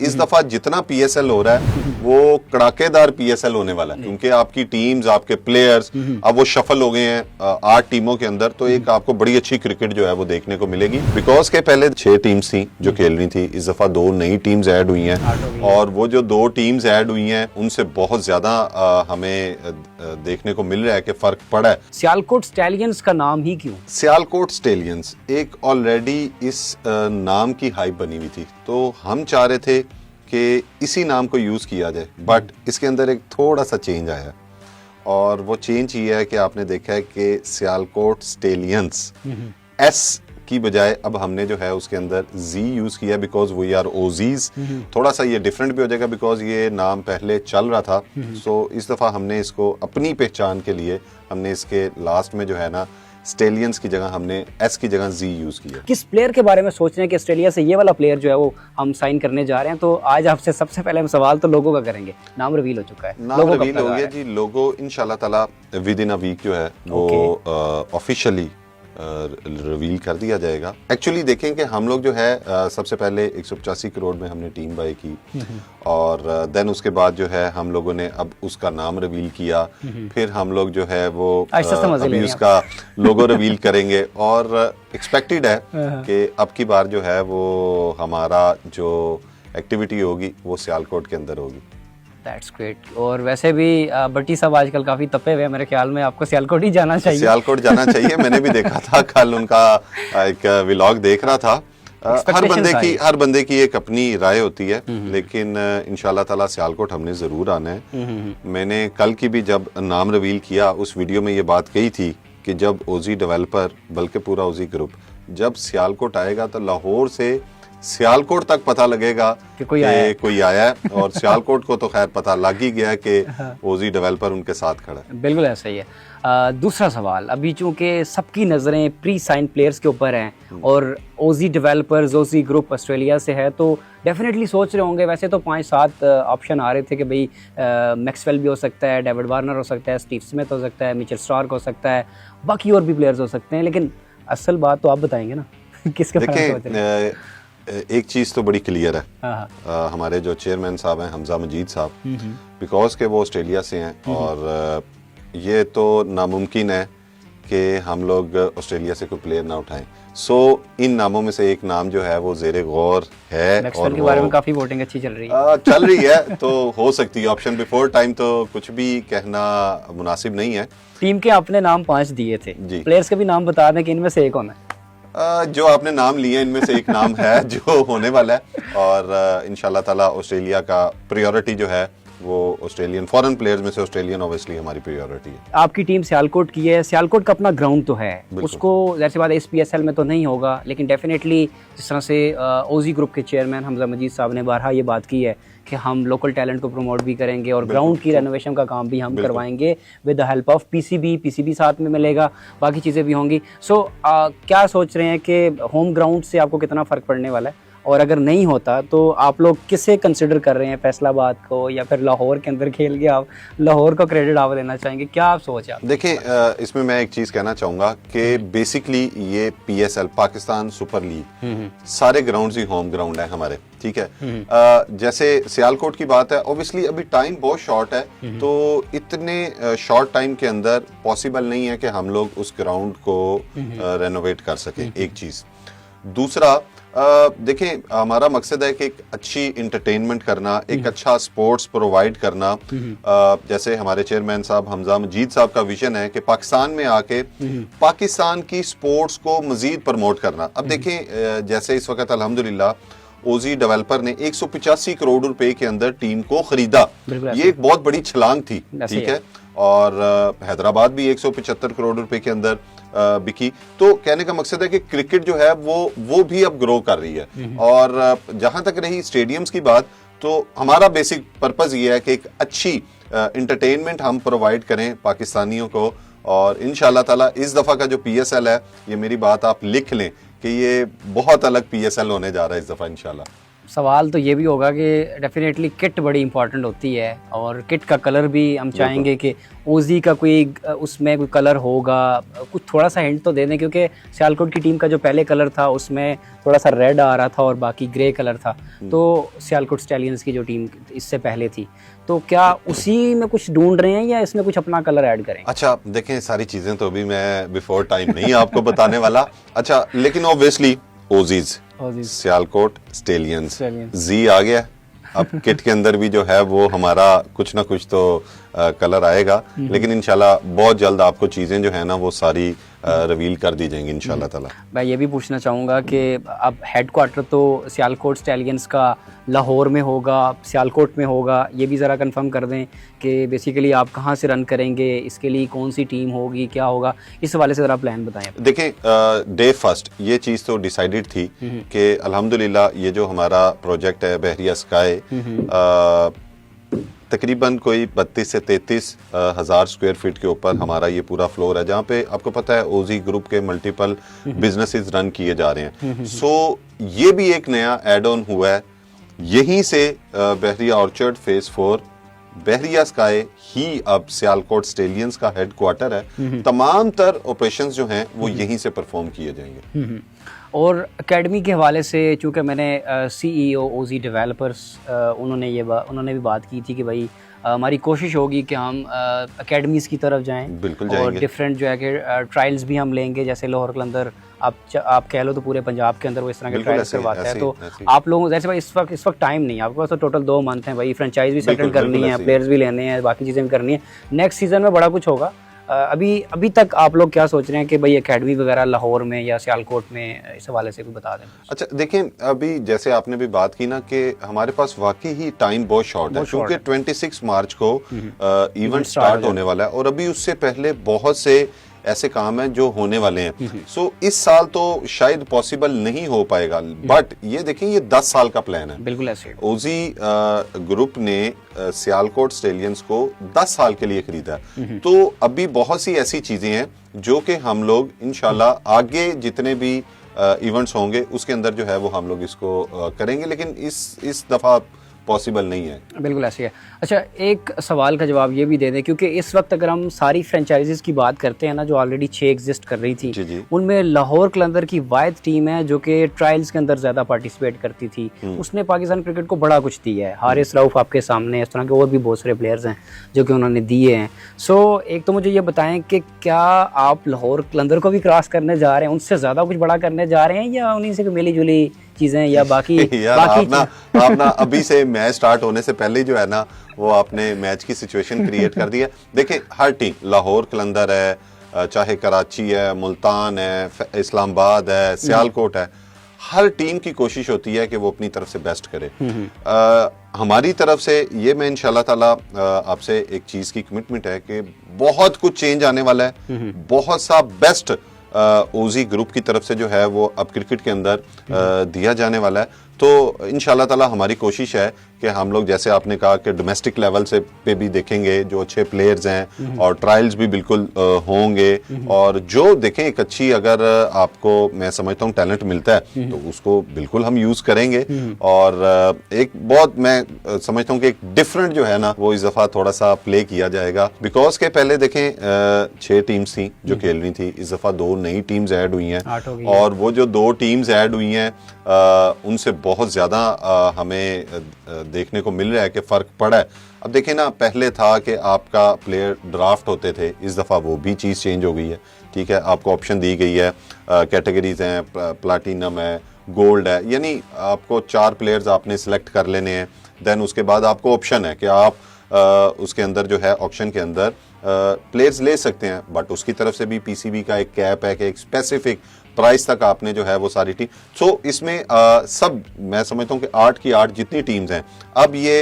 इस दफा जितना पीएसएल हो रहा है वो कड़ाकेदार पीएसएल होने वाला है, क्योंकि आपकी टीम्स, आपके प्लेयर्स अब वो शफल हो गए हैं 8 टीमों के अंदर। तो एक आपको बड़ी अच्छी क्रिकेट जो है वो देखने को मिलेगी, बिकॉज के पहले 6 टीम्स थी जो खेल रही थी, इस दफा 2 नई टीम्स ऐड हुई हैं और वो जो 2 टीम्स ऐड हुई हैं उनसे बहुत ज्यादा हमें देखने को मिल रहा है कि फर्क पड़ा है। सियालकोट स्टैलियंस का नाम ही क्यों? सियालकोट स्टेलियंस एक ऑलरेडी इस नाम की हाइप बनी हुई थी, तो हम चाह रहे थे कि इसी नाम को यूज किया जाए, बट इसके अंदर एक थोड़ा सा चेंज आया और वो चेंज ये है कि आपने देखा है कि सियालकोट स्टेलियंस एस की बजाय अब हमने जो है उसके अंदर जी यूज किया, बिकॉज वी आर ओजीज। थोड़ा सा ये डिफरेंट भी हो जाएगा बिकॉज ये नाम पहले चल रहा था, सो इस दफा हमने इसको अपनी पहचान के लिए हमने इसके लास्ट में जो है ना स्टेलियंस की जगह हमने एस की जगह जी यूज किया। किस प्लेयर के बारे में सोच रहे हैं कि ऑस्ट्रेलिया से ये वाला प्लेयर जो है वो हम साइन करने जा रहे हैं? तो आज आपसे सबसे पहले हम सवाल तो लोगों का करेंगे। नाम रिवील हो चुका है, नाम रिवील हो गया जी, लोगो इंशाल्लाह ताला विद इन अ वीक जो है वो ऑफिशियली रिवील कर दिया जाएगा। एक्चुअली देखें कि हम लोग जो है सबसे पहले 185 करोड़ में हमने टीम बाय की और देन उसके बाद जो है हम लोगों ने अब उसका नाम रिवील किया, फिर हम लोग जो है वो अभी उसका लोगो रिवील करेंगे और एक्सपेक्टेड है कि अब की बार जो है वो हमारा जो एक्टिविटी होगी वो सियालकोट के अंदर होगी। That's great। और वैसे भी बट्टी साहब आजकल काफी तपे हुए हैं, मेरे ख्याल में आपको सियालकोट ही जाना चाहिए। सियालकोट जाना चाहिए, मैंने भी देखा था कल उनका एक व्लॉग देख रहा था। हर बंदे की एक अपनी राय होती है, लेकिन इंशाल्लाह ताला सियालकोट हमने जरूर आना है। मैंने कल की भी जब नाम रिवील किया उस वीडियो में ये बात कही थी कि जब ओजी डेवलपर बल्कि पूरा ओजी ग्रुप जब सियालकोट आएगा तो लाहौर से सियालकोट तक पता लगेगा कि कोई आया है और सियालकोट को तो खैर पता लग ही गया कि ओजी डेवलपर उनके साथ खड़ा है। बिल्कुल ऐसा ही है। दूसरा सवाल, अभी चूंकि सबकी नज़रें प्री साइन प्लेयर्स के ऊपर हैं और ओजी डेवलपर्स, ओजी ग्रुप ऑस्ट्रेलिया से है, तो डेफिनेटली सोच रहे होंगे, वैसे तो 5-7 ऑप्शन आ रहे थे कि भाई मैक्सवेल भी हो सकता है, डेविड वार्नर हो सकता है, स्टीव स्मिथ हो सकता है, मिचेल स्टार्क हो सकता है, बाकी और भी प्लेयर्स हो सकते हैं, लेकिन असल बात तो आप बताएंगे ना किसके बारे में? एक चीज तो बड़ी क्लियर है, हमारे जो चेयरमैन साहब हैं हमजा मजीद साहब, बिकॉज के वो ऑस्ट्रेलिया से हैं और ये तो नामुमकिन है कि हम लोग ऑस्ट्रेलिया से कोई प्लेयर ना उठाएं। सो इन नामों में से एक नाम जो है वो जेरे गौर है और के बारे में काफी वोटिंग अच्छी चल रही है तो हो सकती है ऑप्शन बिफोर टाइम, तो कुछ भी कहना मुनासिब नहीं है। टीम के आपने नाम 5 दिए थे, प्लेयर्स के भी नाम बता दें कि इनमें से एक होना है। जो आपने नाम लिए इनमें से एक नाम है जो होने वाला है और इंशाल्लाह ताला ऑस्ट्रेलिया का प्रायोरिटी जो है वो ऑस्ट्रेलियन फॉरेन प्लेयर्स में से ऑस्ट्रेलियन ऑब्वियसली हमारी प्रायोरिटी है। आपकी टीम सियालकोट की है, सियालकोट का अपना ग्राउंड तो है, उसको जाहिर सी बात है SPSL में तो नहीं होगा, लेकिन डेफिनेटली जिस तरह से ओजी ग्रुप के चेयरमैन हमजा मजीद साहब ने बारहा ये बात की है कि हम लोकल टैलेंट को प्रमोट भी करेंगे और ग्राउंड की रेनोवेशन का काम भी हम करवाएंगे with the help of PCB साथ में मिलेगा, बाकी चीज़ें भी होंगी। सो क्या सोच रहे हैं कि होम ग्राउंड से आपको कितना फ़र्क पड़ने वाला है, और अगर नहीं होता तो आप लोग किसे कंसिडर कर रहे हैं, फैसलाबाद को या फिर लाहौर के अंदर खेल के आप लाहौर को क्रेडिट आप देना चाहेंगे? क्या आप सोच आप? देखिए इसमें मैं एक चीज़ कहना चाहूँगा कि बेसिकली ये PSL पाकिस्तान सुपर लीग सारे ग्राउंड्स ही होम ग्राउंड है हमारे, ठीक है। जैसे सियालकोट की बात है, ऑब्वियसली अभी टाइम बहुत शॉर्ट है, तो इतने शॉर्ट टाइम के अंदर पॉसिबल नहीं है कि हम लोग उस ग्राउंड को रेनोवेट कर सके, एक चीज़। दूसरा देखें हमारा मकसद है कि एक अच्छी इंटरटेनमेंट करना, एक अच्छा स्पोर्ट्स प्रोवाइड करना। जैसे हमारे चेयरमैन साहब हमजा मजीद साहब का विजन है कि पाकिस्तान में आके पाकिस्तान की स्पोर्ट्स को मजीद प्रमोट करना। अब देखें जैसे इस वक्त अल्हम्दुलिल्लाह ओजी डेवलपर ने 185 करोड़ रुपए के अंदर टीम को खरीदा, ये एक बहुत बड़ी छलांग थी, ठीक है। और हैदराबाद भी 175 करोड़ रुपए के अंदर बिकी। तो कहने का मकसद है कि क्रिकेट जो है वो भी अब ग्रो कर रही है। और जहां तक रही स्टेडियम्स की बात, तो हमारा बेसिक पर्पस ये है कि एक अच्छी इंटरटेनमेंट हम प्रोवाइड करें पाकिस्तानियों को, और इंशाल्लाह ताला इस दफा का जो PSL है, ये मेरी बात आप लिख लें कि ये बहुत अलग PSL होने जा रहा है इस दफा इंशाल्लाह। सवाल तो ये भी होगा कि डेफिनेटली किट बड़ी इंपॉर्टेंट होती है और किट का कलर भी हम चाहेंगे कि ओजी का कोई उसमें कोई कलर होगा, कुछ थोड़ा सा हिंट तो दे दें, क्योंकि सियालकोट की टीम का जो पहले कलर था उसमें थोड़ा सा रेड आ रहा था और बाकी ग्रे कलर था। तो सियालकोट स्टैलियंस की जो टीम इससे पहले थी, तो क्या उसी में कुछ ढूंढ रहे हैं या इसमें कुछ अपना कलर ऐड करें? अच्छा देखें, सारी चीजें तो अभी मैं बिफोर टाइम नहीं आपको बताने वाला। अच्छा, लेकिन ऑब्वियसली ओजीज, सियालकोट स्टेलियंस, जी आ गया। अब किट के अंदर भी जो है वो हमारा कुछ ना कुछ तो कलर आएगा, लेकिन इंशाल्लाह बहुत जल्द आपको चीजें जो है ना वो सारी रिवील कर दी जाएंगी इंशाल्लाह ताला। मैं ये भी पूछना चाहूँगा कि अब हेडक्वार्टर तो सियालकोट स्टैलियंस का लाहौर में होगा, सियालकोट में होगा, ये भी ज़रा कंफर्म कर दें कि बेसिकली आप कहाँ से रन करेंगे, इसके लिए कौन सी टीम होगी, क्या होगा, इस हवाले से ज़रा प्लान बताएं। देखें, डे फर्स्ट ये चीज़ तो डिसाइडेड थी कि अल्हम्दुलिल्लाह ये जो हमारा प्रोजेक्ट है बहरिया स्काई, तकरीबन कोई 32 से 33 हज़ार स्क्वायर फीट के ऊपर हमारा ये पूरा फ्लोर है, जहाँ पे आपको पता है ओजी ग्रुप के मल्टीपल बिजनेसेस रन किए जा रहे हैं। सो ये भी एक नया एड ऑन हुआ है, यहीं से Bahria orchard phase 4 Bahria sky ही अब सियालकोट स्टेलियंस का हेडक्वार्टर है। तमाम तर ऑपरेशंस जो हैं वो यहीं से परफॉर्म किए जाएंगे। और एकेडमी के हवाले से, चूँकि मैंने CEO ओजी डेवलपर्स उन्होंने भी बात की थी कि भाई हमारी कोशिश होगी कि हम एकेडमीज़ की तरफ जाएं, बिल्कुल और जाएंगे। डिफरेंट जो है कि ट्रायल्स भी हम लेंगे, जैसे लाहौर के अंदर आप कह लो तो पूरे पंजाब के अंदर वो इस तरह के ट्रायल्स करवाते हैं। तो आप लोगों जैसे भाई इस वक्त टाइम नहीं है आपके पास, तो टोटल 2 मंथ हैं भाई, फ्रेंचाइज भी सेटल करनी है, प्लेयर्स भी लेने हैं, बाकी चीज़ें भी करनी है। नेक्स्ट सीजन में बड़ा कुछ होगा। अभी तक आप लोग क्या सोच रहे हैं कि भाई एकेडमी वगैरह लाहौर में या सियालकोट में, इस हवाले से भी बता दें। अच्छा देखें, अभी जैसे आपने भी बात की ना कि हमारे पास वाकई ही टाइम बहुत शॉर्ट है, क्योंकि 26 मार्च को इवेंट स्टार्ट होने वाला है और अभी उससे पहले बहुत से ऐसे काम हैं जो होने वाले हैं। सो इस साल तो शायद पॉसिबल नहीं हो पाएगा, बट ये देखें ये 10 साल का प्लान है। बिल्कुल ऐसे ओजी ग्रुप ने सियालकोट स्टेलियंस को 10 साल के लिए खरीदा, तो अभी बहुत सी ऐसी चीजें हैं जो कि हम लोग इंशाल्लाह आगे जितने भी इवेंट्स होंगे उसके अंदर जो है वो हम लोग इसको करेंगे, लेकिन इस दफा पॉसिबल नहीं है। बिल्कुल ऐसे है। अच्छा, एक सवाल का जवाब ये भी दे दें, क्योंकि इस वक्त अगर हम सारी फ्रेंचाइजीज की बात करते हैं ना जो ऑलरेडी 6 एग्जिस्ट कर रही थी, जी। उनमें लाहौर कलंदर की वाहिद टीम है जो कि ट्रायल्स के अंदर ज़्यादा पार्टिसिपेट करती थी। उसने पाकिस्तान क्रिकेट को बड़ा कुछ दिया है। हारिस रऊफ आपके सामने, इस तरह के और भी बहुत सारे प्लेयर्स हैं जो कि उन्होंने दिए हैं। सो एक तो मुझे ये बताएं कि क्या आप लाहौर कलंदर को भी क्रॉस करने जा रहे हैं, उनसे ज़्यादा कुछ बड़ा करने जा रहे हैं, या उन्हीं से मिली जुली चीजें, या बाकी आपना अभी से मैच स्टार्ट होने से पहले जो है ना वो आपने मैच की सिचुएशन क्रिएट कर दी है। देखिए, हर टीम, लाहौर कलंदर है, चाहे कराची है, मुल्तान है, इस्लामाबाद है, सियालकोट है, हर टीम की कोशिश होती है कि वो अपनी तरफ से बेस्ट करे। हमारी तरफ से ये मैं इंशाल्लाह ताला आपसे एक चीज की कमिटमेंट है कि बहुत कुछ चेंज आने वाला है, बहुत सा बेस्ट ओजी ग्रुप की तरफ से जो है वो अब क्रिकेट के अंदर दिया जाने वाला है। तो इंशाल्लाह ताला हमारी कोशिश है कि हम लोग, जैसे आपने कहा कि डोमेस्टिक लेवल से पे भी देखेंगे जो अच्छे प्लेयर्स हैं, और ट्रायल्स भी बिल्कुल होंगे, और जो देखें एक अच्छी, अगर आपको मैं समझता हूँ टैलेंट मिलता है तो उसको बिल्कुल हम यूज करेंगे। और एक बहुत मैं समझता हूँ कि एक डिफरेंट जो है ना वो इस दफा थोड़ा सा प्ले किया जाएगा, बिकॉज के पहले देखें 6 टीम्स थी जो खेल रही थी, इस दफा 2 नई टीम्स ऐड हुई हैं, और वो जो 2 टीम्स ऐड हुई हैं उनसे बहुत ज्यादा हमें देखने को मिल रहा है कि फर्क पड़ा है। अब देखें ना, पहले था कि आपका प्लेयर ड्राफ्ट होते थे, इस दफा वो भी चीज चेंज हो गई है। ठीक है, आपको ऑप्शन दी गई है, कैटेगरीज हैं, प्लैटिनम है, गोल्ड है, यानी आपको 4 प्लेयर्स आपने सिलेक्ट कर लेने हैं। देन उसके बाद आपको ऑप्शन है कि आप उसके अंदर जो है ऑप्शन के अंदर प्लेयर्स ले सकते हैं, बट उसकी तरफ से भी पीसीबी का एक कैप है कि एक स्पेसिफिक प्राइस तक आपने जो है वो सारी टीम। सो इसमें सब मैं समझता हूँ कि 8 की 8 जितनी टीम्स हैं, अब ये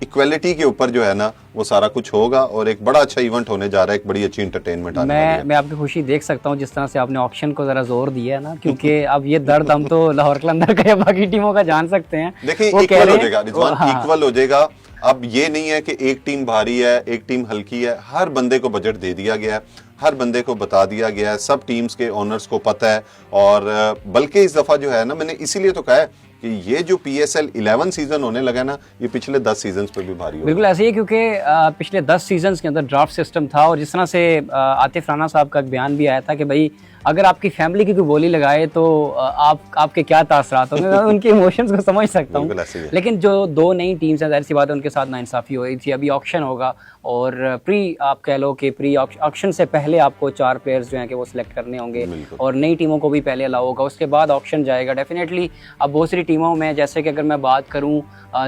इक्वलिटी के ऊपर जो है ना वो सारा कुछ होगा, और एक बड़ा अच्छा इवेंट होने जा रहा है, एक बड़ी अच्छी एंटरटेनमेंट आने वाली है। मैं आपकी खुशी देख सकता हूँ जिस तरह से आपने ऑप्शन को जरा जोर दिया है ना, क्योंकि अब ये दर्द हम तो लाहौर कलंदर का या बाकी टीमों का जान सकते हैं। देखिए, इक्वल हो जाएगा रिजवान, इक्वल हो जाएगा। अब ये नहीं है कि एक टीम भारी है एक टीम हल्की है, हर बंदे को बजट दे दिया गया है, हर बंदे को बता दिया गया है, सब टीम्स के ओनर्स को पता है। और बल्कि इस दफा जो है ना, मैंने इसीलिए तो कहा है कि ये जो PSL 11 सीजन होने लगा ना, ये पिछले 10 सीजन पे भी भारी हो। बिल्कुल ऐसे ही है, क्योंकि पिछले 10 सीजन्स के अंदर ड्राफ्ट सिस्टम था, और जिस तरह से आतिफ राना साहब का एक बयान भी आया था कि भाई अगर आपकी फैमिली की कोई बोली लगाए तो आपके क्या तासरात होंगे। मैं उनके इमोशंस को समझ सकता हूँ, लेकिन जो दो नई टीम्स हैं, जाहिर सी बात है उनके साथ नाइंसाफ़ी हो रही थी। अभी ऑक्शन होगा, और आप कह लो कि प्री ऑक्शन से पहले आपको 4 प्लेयर्स जो हैं कि वो सिलेक्ट करने होंगे, और नई टीमों को भी पहले अलाउ होगा, उसके बाद ऑक्शन जाएगा डेफिनेटली। अब बहुत सारी टीमों में, जैसे कि अगर मैं बात करूँ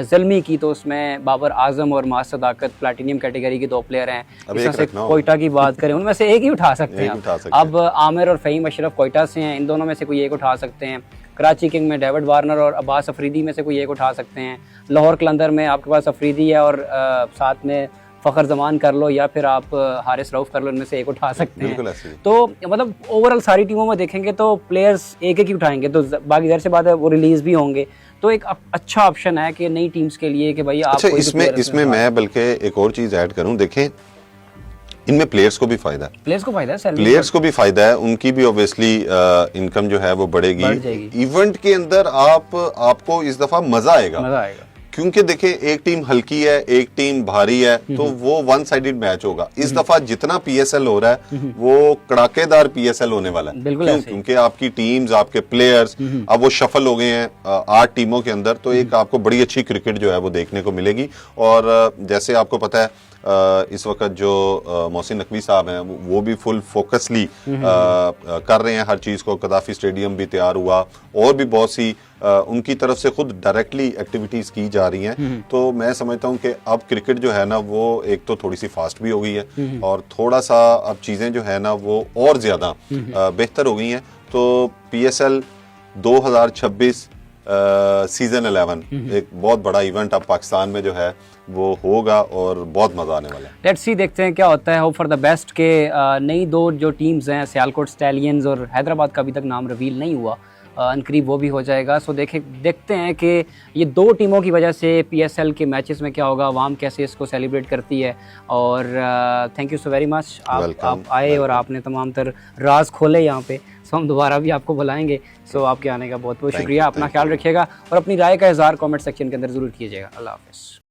ज़ल्मी की, तो उसमें बाबर आजम और मास सदाकत प्लैटिनियम कैटेगरी के 2 प्लेयर हैं। इस तरह से कोयटा की बात करें, उनमें से एक ही उठा सकते हैं। अब आमिर और फ़हीम अशरफ कोयटा से हैं, इन दोनों में से कोई एक उठा सकते हैं। कराची किंग में डेविड वार्नर और अब्बास अफरीदी में से कोई एक उठा सकते हैं। लाहौर कलंदर में आपके पास अफरीदी है और साथ में फ़खर जमान कर लो, या फिर आप हारिस रऊफ कर लो, इनमें से एक उठा सकते हैं। तो मतलब ओवरऑल सारी टीमों में देखेंगे तो प्लेयर्स एक एक ही उठाएंगे, तो बाकी ज़ाहिर सी बात है वो रिलीज़ भी होंगे। तो एक अच्छा ऑप्शन है कि नई टीम्स के लिए कि भाई आप अच्छा, इसमें मैं बल्कि एक और चीज़ ऐड करूं, देखें इनमें प्लेयर्स को भी फायदा है, प्लेयर्स को भी फायदा है, उनकी भी ऑब्वियसली इनकम जो है वो बढ़ेगी। इवेंट के अंदर आपको इस दफा मजा आएगा, क्योंकि देखिए एक टीम हल्की है, एक टीम भारी है, तो वो वन साइडेड मैच होगा। इस दफा जितना PSL हो रहा है वो कड़ाकेदार PSL होने वाला है। क्यों? क्योंकि आपकी टीम्स, आपके प्लेयर्स अब वो शफल हो गए हैं 8 टीमों के अंदर, तो एक आपको बड़ी अच्छी क्रिकेट जो है वो देखने को मिलेगी। और जैसे आपको पता है इस वक्त जो मोहसिन नकवी साहब हैं वो भी फुल फोकसली कर रहे हैं हर चीज़ को। कदाफी स्टेडियम भी तैयार हुआ, और भी बहुत सी उनकी तरफ से खुद डायरेक्टली एक्टिविटीज़ की जा रही हैं। तो मैं समझता हूं कि अब क्रिकेट जो है ना वो एक तो थोड़ी सी फास्ट भी हो गई है, और थोड़ा सा अब चीज़ें जो है ना वो और ज़्यादा बेहतर हो गई हैं। तो PSL 2026 सीजन 11 एक बहुत बड़ा इवेंट अब पाकिस्तान में जो है वो होगा, और बहुत मजा आने वाला है। लेट्स सी, देखते हैं क्या होता है। होप फॉर द बेस्ट के नई 2 जो टीम्स हैं, सियालकोट स्टैलियंस और हैदराबाद का अभी तक नाम रिवील नहीं हुआ, अनकरीब वो भी हो जाएगा। सो देखते हैं कि ये 2 टीमों की वजह से PSL के मैचेस में क्या होगा, आवाम कैसे इसको सेलिब्रेट करती है। और thank you so very much, आप आए और आपने तमाम तर राज खोले यहाँ पे। सो हम दोबारा भी आपको बुलाएंगे। सो आपके आने का बहुत बहुत शुक्रिया। अपना ख्याल रखिएगा और अपनी राय का इज़हार कमेंट सेक्शन के अंदर ज़रूर कीजिएगा। अल्लाह हाफ़िज़।